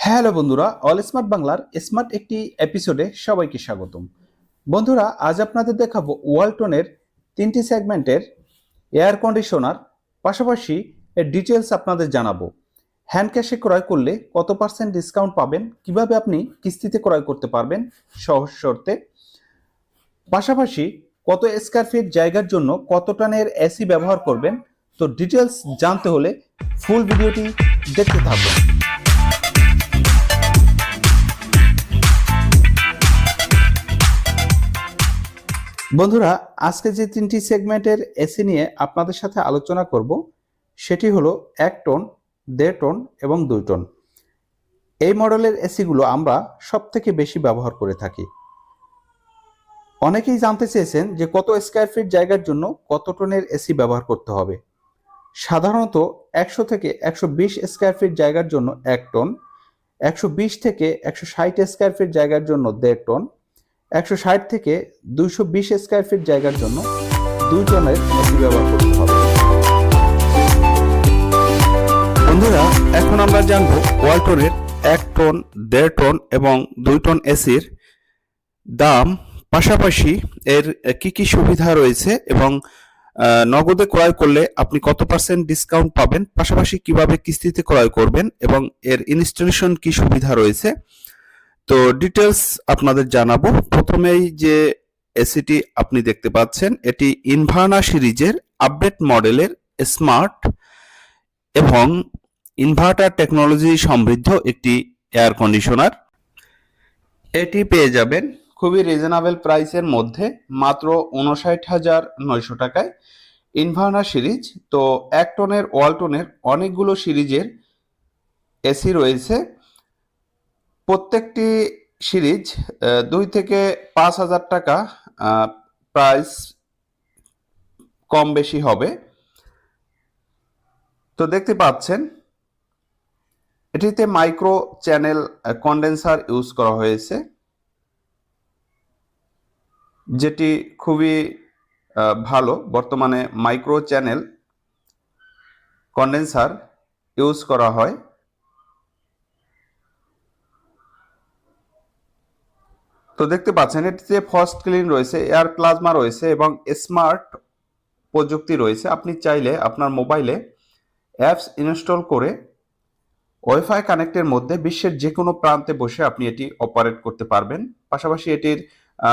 Hello বন্ধুরা, all smart বাংলার smart একটি এপিসোডে সবাইকে স্বাগতম। বন্ধুরা, আজ আপনাদের দেখাবো ওয়ালটনের 3টি সেগমেন্টের এয়ার কন্ডিশনার, পাশাপাশি এর ডিটেলস আপনাদের জানাবো। হ্যান্ড ক্যাশে ক্রয় করলে কত পার্সেন্ট ডিসকাউন্ট পাবেন, কিভাবে আপনি কিস্তিতে ক্রয় করতে পারবেন সহজ শর্তে, পাশাপাশি কত স্কয়ার ফিট জায়গার জন্য কত টনের এসি ব্যবহার করবেন। তো ডিটেলস জানতে হলে ফুল ভিডিওটি দেখতে থাকুন। বন্ধুরা, আজকে যে 3টি সেগমেন্টের এসি নিয়ে আপনাদের সাথে আলোচনা করব সেটি হলো 1 টন, 1.5 টন এবং 2 টন। এই মডেলের এসিগুলো আমরা সবথেকে বেশি ব্যবহার করে থাকি। অনেকেই জানতে চেয়েছেন যে কত স্কয়ার ফিট জায়গার জন্য কত টনের এসি ব্যবহার করতে হবে। সাধারণত 100 থেকে 120 স্কয়ার ফিট জায়গার জন্য 1 টন, 120 থেকে 160 স্কয়ার ফিট জায়গার জন্য 1.5 টন, 160 থেকে 220 স্কয়ার ফিট জায়গার জন্য 2 টনের এসি ব্যবহার করতে হবে। বন্ধুরা, এখন আমরা জানবো ওয়ালটনের 1 টন, 1.5 টন এবং 2 টন এসির দাম, পাশাপাশি এর কি কি সুবিধা রয়েছে এবং নগদে ক্রয় করলে আপনি কত পার্সেন্ট ডিসকাউন্ট পাবেন, পাশাপাশি কিভাবে কিস্তিতে ক্রয় করবেন এবং এর ইনস্টলেশন কি সুবিধা রয়েছে। তো ডিটেলস আপনাদের জানাবো। প্রথমেই যে এসিটি আপনি দেখতে পাচ্ছেন, এটি ইনভার্না সিরিজের আপডেট মডেলের স্মার্ট এবং ইনভার্টার টেকনোলজি সমৃদ্ধ একটি এয়ার কন্ডিশনার। এটি পেয়ে যাবেন খুবই রিজনেবল প্রাইসের মধ্যে, মাত্র 59,900 টাকায়। ইনভার্না সিরিজ, তো 1 টনের ওয়ালটনের অনেকগুলো সিরিজের এসি রয়েছে। প্রত্যেকটি সিরিজ 2 থেকে 5,000 টাকা প্রাইস কম বেশি হবে। তো দেখতে পাচ্ছেন এটিতে মাইক্রো চ্যানেল কন্ডেন্সার ইউজ করা হয়েছে, যেটি খুবই ভালো। বর্তমানে মাইক্রো চ্যানেল কন্ডেন্সার ইউজ করা হয়। তো দেখতে পাচ্ছেন এটিতে ফার্স্ট ক্লিন রয়েছে, এয়ার প্লাজমা রয়েছে এবং স্মার্ট প্রযুক্তি রয়েছে। আপনি চাইলে আপনার মোবাইলে অ্যাপস ইনস্টল করে ওয়াইফাই কানেক্টের মধ্যে বিশ্বের যে কোনো প্রান্তে বসে আপনি এটি অপারেট করতে পারবেন। পাশাপাশি এটির